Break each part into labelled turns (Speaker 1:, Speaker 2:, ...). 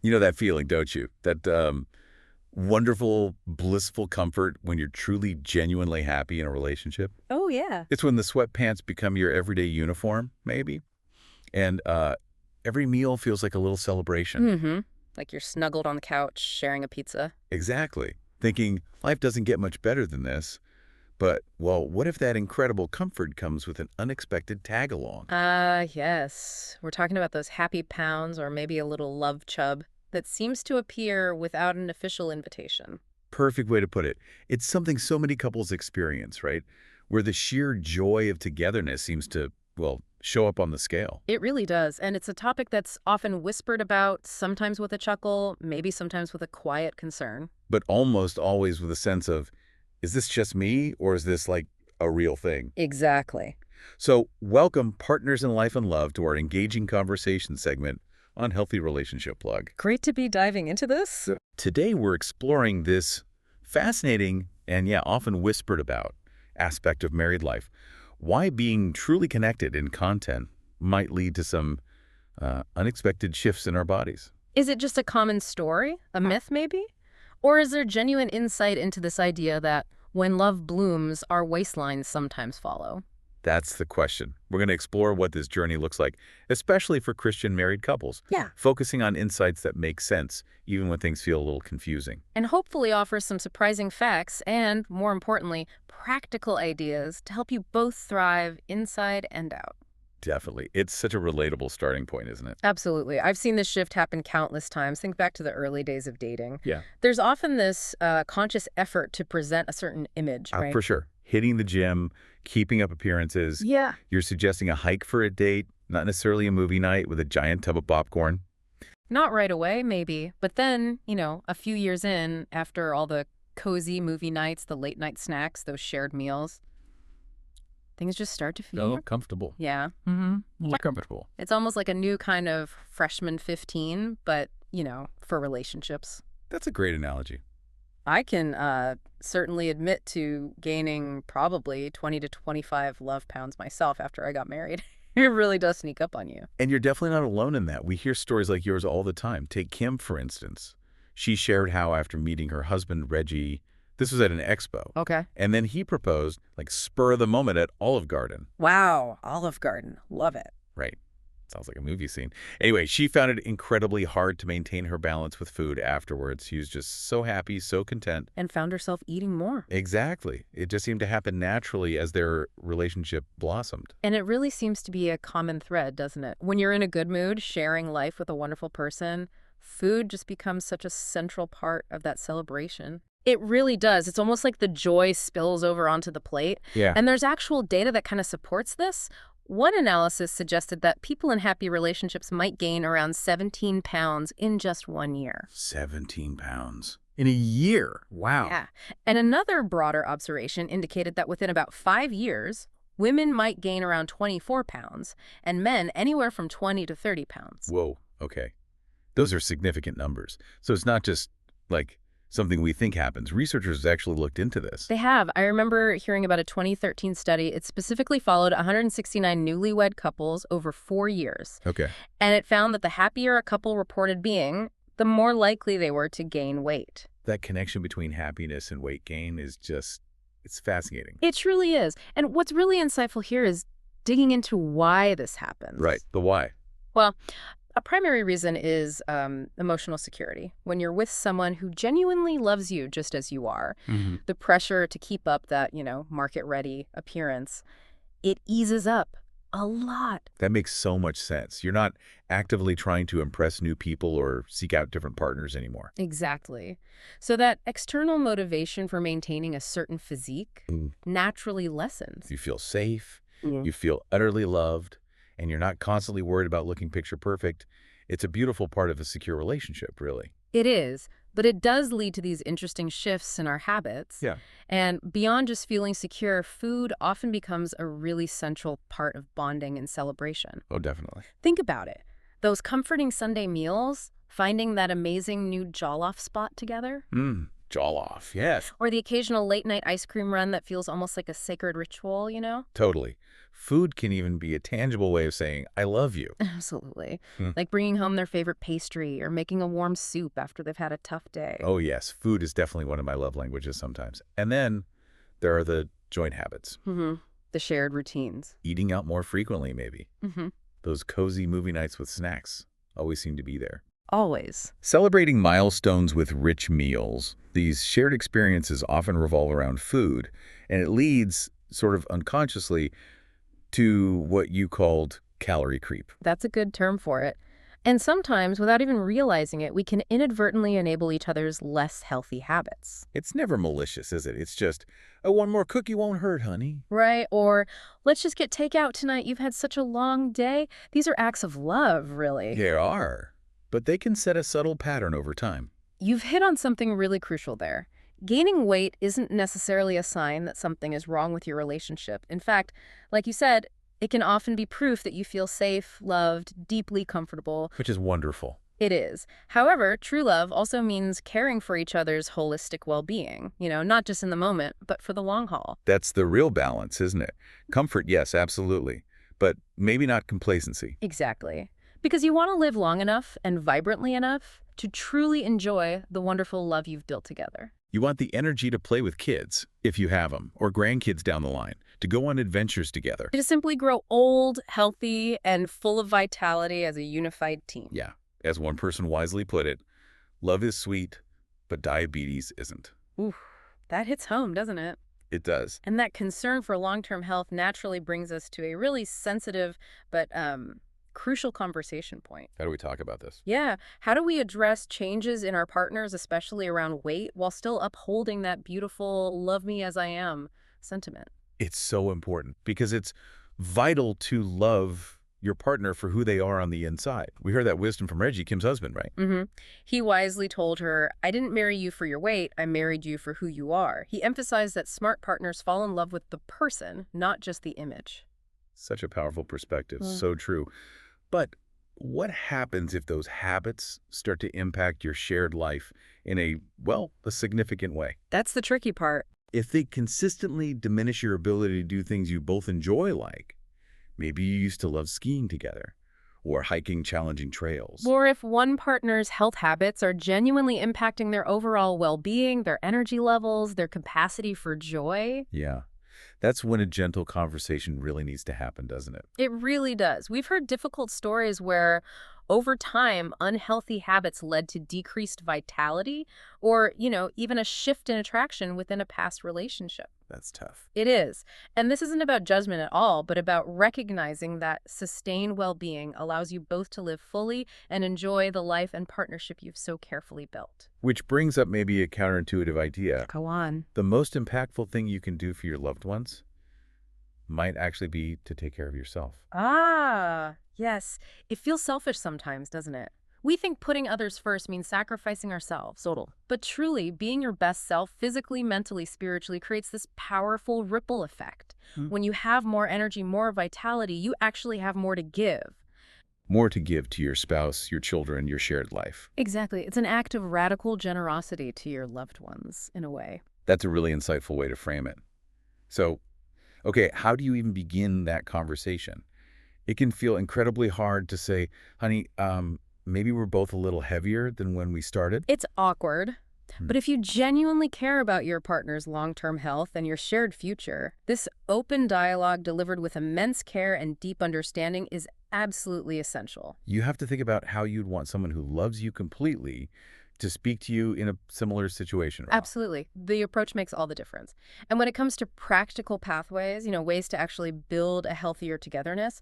Speaker 1: You know that feeling, don't you? That wonderful, blissful comfort when you're truly, genuinely happy in a relationship.
Speaker 2: Oh, yeah.
Speaker 1: It's when the sweatpants become your everyday uniform, maybe, and every meal feels like a little celebration.
Speaker 2: Mm-hmm. Like you're snuggled on the couch sharing a pizza.
Speaker 1: Exactly. Thinking, life doesn't get much better than this, but, well, what if that incredible comfort comes with an unexpected tag-along?
Speaker 2: Yes. We're talking about those happy pounds or maybe a little love chub that seems to appear without an official invitation.
Speaker 1: Perfect way to put it. It's something so many couples experience, right? Where the sheer joy of togetherness seems to, well, show up on the scale.
Speaker 2: It really does. And it's a topic that's often whispered about, sometimes with a chuckle, maybe sometimes with a quiet concern.
Speaker 1: But almost always with a sense of, is this just me or is this like a real thing?
Speaker 2: Exactly.
Speaker 1: So welcome partners in life and love to our engaging conversation segment on Healthy Relationship Plug.
Speaker 2: Great to be diving into this.
Speaker 1: Today we're exploring this fascinating and yeah, often whispered about aspect of married life. Why being truly connected in content might lead to some unexpected shifts in our bodies.
Speaker 2: Is it just a common story? A myth, maybe? Or is there genuine insight into this idea that when love blooms, our waistlines sometimes follow?
Speaker 1: That's the question. We're going to explore what this journey looks like, especially for Christian married couples,
Speaker 2: Yeah.
Speaker 1: focusing on insights that make sense, even when things feel a little confusing.
Speaker 2: And hopefully offer some surprising facts and, more importantly, practical ideas to help you both thrive inside and out.
Speaker 1: Definitely. It's such a relatable starting point, isn't it?
Speaker 2: Absolutely. I've seen this shift happen countless times. Think back to the early days of dating.
Speaker 1: Yeah.
Speaker 2: There's often this conscious effort to present a certain image, right?
Speaker 1: For sure. Hitting the gym, keeping up appearances.
Speaker 2: Yeah.
Speaker 1: You're suggesting a hike for a date, not necessarily a movie night with a giant tub of popcorn.
Speaker 2: Not right away, maybe. But then, a few years in, after all the cozy movie nights, the late night snacks, those shared meals, things just start to feel...
Speaker 1: Comfortable.
Speaker 2: Yeah.
Speaker 1: More comfortable.
Speaker 2: It's almost like a new kind of freshman 15, but, for relationships.
Speaker 1: That's a great analogy.
Speaker 2: I can certainly admit to gaining probably 20 to 25 love pounds myself after I got married. It really does sneak up on you.
Speaker 1: And you're definitely not alone in that. We hear stories like yours all the time. Take Kim, for instance. She shared how after meeting her husband, Reggie, this was at an expo.
Speaker 2: Okay.
Speaker 1: And then he proposed, like spur of the moment at Olive Garden.
Speaker 2: Wow. Olive Garden. Love it.
Speaker 1: Right. Sounds like a movie scene. Anyway, she found it incredibly hard to maintain her balance with food afterwards. She was just so happy, so content.
Speaker 2: And found herself eating more.
Speaker 1: Exactly. It just seemed to happen naturally as their relationship blossomed.
Speaker 2: And it really seems to be a common thread, doesn't it? When you're in a good mood, sharing life with a wonderful person, food just becomes such a central part of that celebration. It really does. It's almost like the joy spills over onto the plate.
Speaker 1: Yeah.
Speaker 2: And there's actual data that kind of supports this. One analysis suggested that people in happy relationships might gain around 17 pounds in just 1 year.
Speaker 1: 17 pounds. In a year. Wow.
Speaker 2: Yeah. And another broader observation indicated that within about 5 years, women might gain around 24 pounds, and men anywhere from 20 to 30 pounds.
Speaker 1: Whoa. Okay. Those are significant numbers. So it's not just like something we think happens. Researchers actually looked into this.
Speaker 2: They have. I remember hearing about a 2013 study. It specifically followed 169 newlywed couples over 4 years.
Speaker 1: Okay.
Speaker 2: And it found that the happier a couple reported being, the more likely they were to gain weight.
Speaker 1: That connection between happiness and weight gain is just, it's fascinating.
Speaker 2: It truly is. And what's really insightful here is digging into why this happens.
Speaker 1: Right. The why.
Speaker 2: Well, a primary reason is emotional security. When you're with someone who genuinely loves you just as you are, the pressure to keep up that, market-ready appearance, it eases up a lot.
Speaker 1: That makes so much sense. You're not actively trying to impress new people or seek out different partners anymore.
Speaker 2: Exactly. So that external motivation for maintaining a certain physique naturally lessens.
Speaker 1: You feel safe, you feel utterly loved, and you're not constantly worried about looking picture perfect. It's a beautiful part of a secure relationship, really.
Speaker 2: It is, but it does lead to these interesting shifts in our habits.
Speaker 1: Yeah.
Speaker 2: And beyond just feeling secure, food often becomes a really central part of bonding and celebration.
Speaker 1: Oh, definitely.
Speaker 2: Think about it. Those comforting Sunday meals, finding that amazing new jollof spot together.
Speaker 1: Jaw off, yes.
Speaker 2: Or the occasional late-night ice cream run that feels almost like a sacred ritual, you know?
Speaker 1: Totally. Food can even be a tangible way of saying, I love you.
Speaker 2: Absolutely.
Speaker 1: Hmm.
Speaker 2: Like bringing home their favorite pastry or making a warm soup after they've had a tough day.
Speaker 1: Oh, yes. Food is definitely one of my love languages sometimes. And then there are the joint habits.
Speaker 2: Mm-hmm. The shared routines.
Speaker 1: Eating out more frequently, maybe.
Speaker 2: Mm-hmm.
Speaker 1: Those cozy movie nights with snacks always seem to be there.
Speaker 2: Always.
Speaker 1: Celebrating milestones with rich meals. These shared experiences often revolve around food, and it leads, sort of unconsciously, to what you called calorie creep.
Speaker 2: That's a good term for it. And sometimes, without even realizing it, we can inadvertently enable each other's less healthy habits.
Speaker 1: It's never malicious, is it? It's just, oh, one more cookie won't hurt, honey.
Speaker 2: Right? Or, let's just get takeout tonight. You've had such a long day. These are acts of love, really.
Speaker 1: There are, but they can set a subtle pattern over time.
Speaker 2: You've hit on something really crucial there. Gaining weight isn't necessarily a sign that something is wrong with your relationship. In fact, like you said, it can often be proof that you feel safe, loved, deeply comfortable.
Speaker 1: Which is wonderful.
Speaker 2: It is. However, true love also means caring for each other's holistic well-being, not just in the moment, but for the long haul.
Speaker 1: That's the real balance, isn't it? Comfort, yes, absolutely. But maybe not complacency.
Speaker 2: Exactly. Because you want to live long enough and vibrantly enough to truly enjoy the wonderful love you've built together.
Speaker 1: You want the energy to play with kids, if you have them, or grandkids down the line, to go on adventures together.
Speaker 2: To simply grow old, healthy, and full of vitality as a unified team.
Speaker 1: Yeah, as one person wisely put it, love is sweet, but diabetes isn't.
Speaker 2: Ooh, that hits home, doesn't it?
Speaker 1: It does.
Speaker 2: And that concern for long-term health naturally brings us to a really sensitive but crucial conversation point.
Speaker 1: How do we talk about this?
Speaker 2: Yeah. How do we address changes in our partners, especially around weight, while still upholding that beautiful love me as I am sentiment?
Speaker 1: It's so important because it's vital to love your partner for who they are on the inside. We heard that wisdom from Reggie, Kim's husband, right?
Speaker 2: Mm-hmm. He wisely told her, I didn't marry you for your weight, I married you for who you are. He emphasized that smart partners fall in love with the person, not just the image.
Speaker 1: Such a powerful perspective. So true. But what happens if those habits start to impact your shared life in a significant way?
Speaker 2: That's the tricky part.
Speaker 1: If they consistently diminish your ability to do things you both enjoy, like maybe you used to love skiing together or hiking challenging trails.
Speaker 2: Or if one partner's health habits are genuinely impacting their overall well-being, their energy levels, their capacity for joy.
Speaker 1: Yeah. That's when a gentle conversation really needs to happen, doesn't it?
Speaker 2: It really does. We've heard difficult stories where, over time, unhealthy habits led to decreased vitality or, even a shift in attraction within a past relationship.
Speaker 1: That's tough.
Speaker 2: It is. And this isn't about judgment at all, but about recognizing that sustained well-being allows you both to live fully and enjoy the life and partnership you've so carefully built.
Speaker 1: Which brings up maybe a counterintuitive idea.
Speaker 2: Go on.
Speaker 1: The most impactful thing you can do for your loved ones might actually be to take care of yourself.
Speaker 2: Ah, yes. It feels selfish sometimes, doesn't it? We think putting others first means sacrificing ourselves.
Speaker 1: Total.
Speaker 2: But truly, being your best self physically, mentally, spiritually creates this powerful ripple effect. When you have more energy, more vitality, you actually have more to give.
Speaker 1: More to give to your spouse, your children, your shared life.
Speaker 2: Exactly. It's an act of radical generosity to your loved ones, in a way.
Speaker 1: That's a really insightful way to frame it. So, okay, how do you even begin that conversation? It can feel incredibly hard to say, honey, maybe we're both a little heavier than when we started.
Speaker 2: It's awkward. But if you genuinely care about your partner's long-term health and your shared future, this open dialogue delivered with immense care and deep understanding is absolutely essential.
Speaker 1: You have to think about how you'd want someone who loves you completely to speak to you in a similar situation. Ra.
Speaker 2: Absolutely. The approach makes all the difference. And when it comes to practical pathways, ways to actually build a healthier togetherness,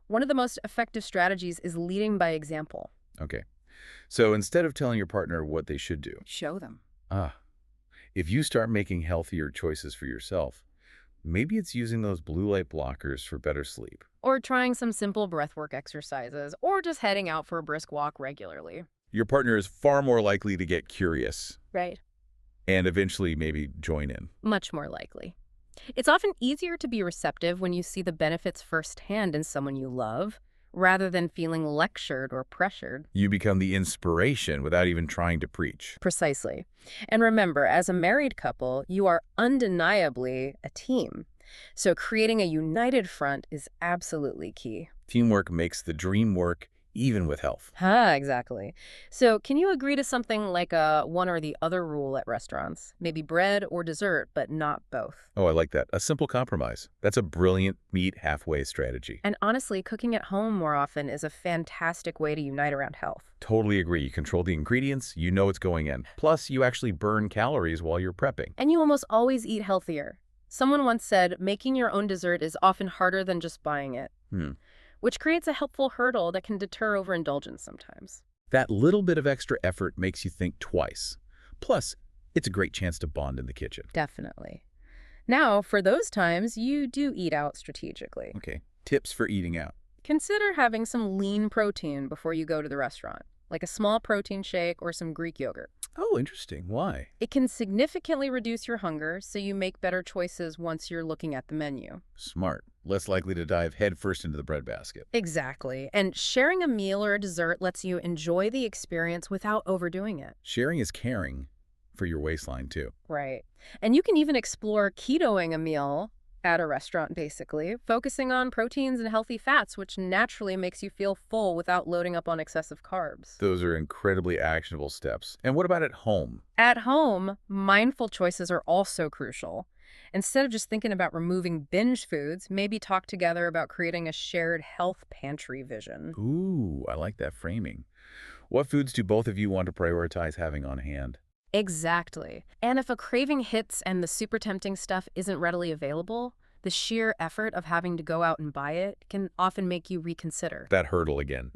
Speaker 2: one of the most effective strategies is leading by example.
Speaker 1: Okay. So instead of telling your partner what they should do,
Speaker 2: Show them.
Speaker 1: if you start making healthier choices for yourself, maybe it's using those blue light blockers for better sleep.
Speaker 2: Or trying some simple breathwork exercises, or just heading out for a brisk walk regularly.
Speaker 1: Your partner is far more likely to get curious
Speaker 2: Right.
Speaker 1: and eventually maybe join in.
Speaker 2: Much more likely. It's often easier to be receptive when you see the benefits firsthand in someone you love, rather than feeling lectured or pressured.
Speaker 1: You become the inspiration without even trying to preach.
Speaker 2: Precisely. And remember, as a married couple, you are undeniably a team. So creating a united front is absolutely key.
Speaker 1: Teamwork makes the dream work, even with health.
Speaker 2: Exactly. So can you agree to something like a one or the other rule at restaurants? Maybe bread or dessert, but not both.
Speaker 1: Oh, I like that. A simple compromise. That's a brilliant meet halfway strategy.
Speaker 2: And honestly, cooking at home more often is a fantastic way to unite around health.
Speaker 1: Totally agree. You control the ingredients, you know what's going in. Plus, you actually burn calories while you're prepping.
Speaker 2: And you almost always eat healthier. Someone once said, making your own dessert is often harder than just buying it,
Speaker 1: Hmm.
Speaker 2: which creates a helpful hurdle that can deter overindulgence sometimes.
Speaker 1: That little bit of extra effort makes you think twice. Plus, it's a great chance to bond in the kitchen.
Speaker 2: Definitely. Now, for those times, you do eat out strategically.
Speaker 1: Okay, tips for eating out.
Speaker 2: Consider having some lean protein before you go to the restaurant, like a small protein shake or some Greek yogurt.
Speaker 1: Oh, interesting. Why?
Speaker 2: It can significantly reduce your hunger, so you make better choices once you're looking at the menu.
Speaker 1: Smart. Less likely to dive headfirst into the breadbasket.
Speaker 2: Exactly. And sharing a meal or a dessert lets you enjoy the experience without overdoing it.
Speaker 1: Sharing is caring for your waistline, too.
Speaker 2: Right. And you can even explore ketoing a meal at a restaurant, basically, focusing on proteins and healthy fats, which naturally makes you feel full without loading up on excessive carbs.
Speaker 1: Those are incredibly actionable steps. And what about at home?
Speaker 2: At home, mindful choices are also crucial. Instead of just thinking about removing binge foods, maybe talk together about creating a shared health pantry vision.
Speaker 1: Ooh, I like that framing. What foods do both of you want to prioritize having on hand?
Speaker 2: Exactly. And if a craving hits and the super tempting stuff isn't readily available, the sheer effort of having to go out and buy it can often make you reconsider.
Speaker 1: That hurdle again.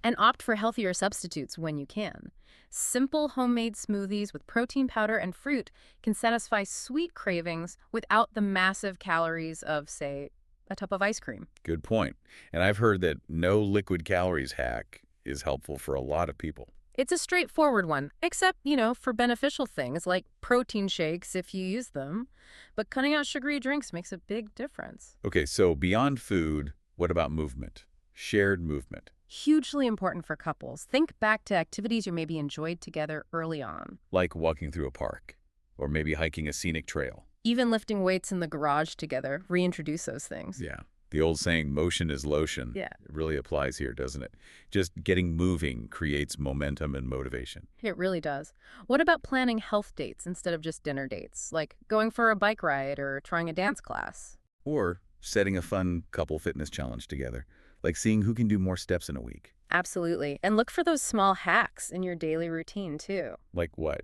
Speaker 2: And opt for healthier substitutes when you can. Simple homemade smoothies with protein powder and fruit can satisfy sweet cravings without the massive calories of, say, a tub of ice cream.
Speaker 1: Good point. And I've heard that no liquid calories hack is helpful for a lot of people.
Speaker 2: It's a straightforward one, except, for beneficial things like protein shakes if you use them. But cutting out sugary drinks makes a big difference.
Speaker 1: Okay, so beyond food, what about movement? Shared movement.
Speaker 2: Hugely important for couples. Think back to activities you maybe enjoyed together early on.
Speaker 1: Like walking through a park, or maybe hiking a scenic trail.
Speaker 2: Even lifting weights in the garage together. Reintroduce those things.
Speaker 1: Yeah. The old saying, motion is lotion.
Speaker 2: Yeah.
Speaker 1: It really applies here, doesn't it? Just getting moving creates momentum and motivation.
Speaker 2: It really does. What about planning health dates instead of just dinner dates? Like going for a bike ride or trying a dance class?
Speaker 1: Or setting a fun couple fitness challenge together, like seeing who can do more steps in a week.
Speaker 2: Absolutely. And look for those small hacks in your daily routine, too.
Speaker 1: Like what?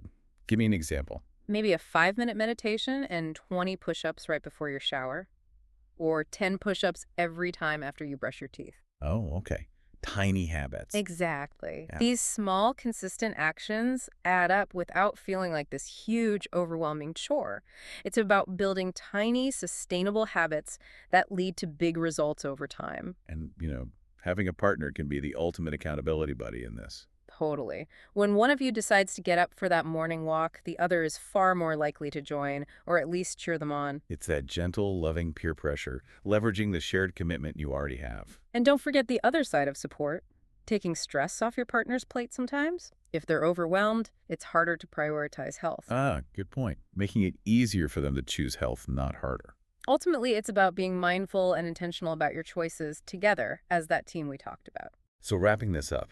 Speaker 1: Give me an example.
Speaker 2: Maybe a 5-minute meditation and 20 push-ups right before your shower. Or 10 push-ups every time after you brush your teeth.
Speaker 1: Oh, okay. Tiny habits.
Speaker 2: Exactly.
Speaker 1: Yeah.
Speaker 2: These small, consistent actions add up without feeling like this huge, overwhelming chore. It's about building tiny, sustainable habits that lead to big results over time.
Speaker 1: And, having a partner can be the ultimate accountability buddy in this.
Speaker 2: Totally. When one of you decides to get up for that morning walk, the other is far more likely to join, or at least cheer them on.
Speaker 1: It's that gentle, loving peer pressure, leveraging the shared commitment you already have.
Speaker 2: And don't forget the other side of support. Taking stress off your partner's plate sometimes. If they're overwhelmed, it's harder to prioritize health.
Speaker 1: Good point. Making it easier for them to choose health, not harder.
Speaker 2: Ultimately, it's about being mindful and intentional about your choices together as that team we talked about.
Speaker 1: So wrapping this up,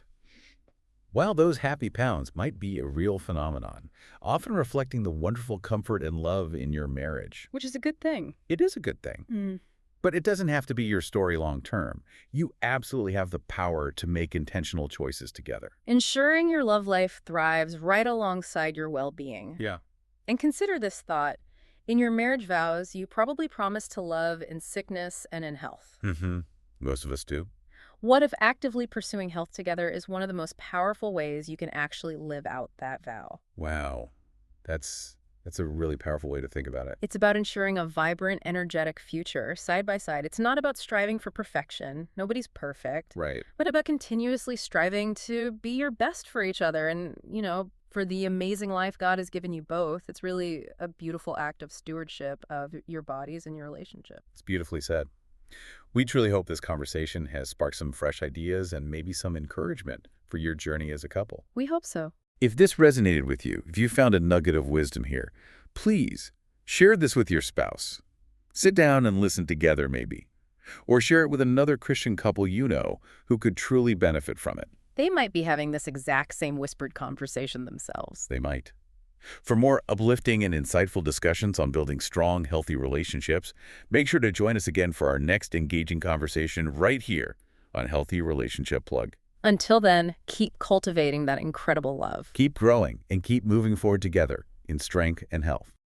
Speaker 1: while those happy pounds might be a real phenomenon, often reflecting the wonderful comfort and love in your marriage,
Speaker 2: Which is a good thing.
Speaker 1: it is a good thing. But it doesn't have to be your story long term. You absolutely have the power to make intentional choices together.
Speaker 2: Ensuring your love life thrives right alongside your well-being.
Speaker 1: Yeah.
Speaker 2: And consider this thought. In your marriage vows, you probably promised to love in sickness and in health.
Speaker 1: Most of us do.
Speaker 2: What if actively pursuing health together is one of the most powerful ways you can actually live out that vow?
Speaker 1: Wow. That's a really powerful way to think about it.
Speaker 2: It's about ensuring a vibrant, energetic future side by side. It's not about striving for perfection. Nobody's perfect.
Speaker 1: Right.
Speaker 2: But about continuously striving to be your best for each other and, for the amazing life God has given you both. It's really a beautiful act of stewardship of your bodies and your relationship.
Speaker 1: It's beautifully said. We truly hope this conversation has sparked some fresh ideas and maybe some encouragement for your journey as a couple.
Speaker 2: We hope so.
Speaker 1: If this resonated with you, if you found a nugget of wisdom here, please share this with your spouse. Sit down and listen together maybe. Or share it with another Christian couple you know who could truly benefit from it.
Speaker 2: They might be having this exact same whispered conversation themselves.
Speaker 1: They might. For more uplifting and insightful discussions on building strong, healthy relationships, make sure to join us again for our next engaging conversation right here on Healthy Relationship Plug.
Speaker 2: Until then, keep cultivating that incredible love.
Speaker 1: Keep growing and keep moving forward together in strength and health.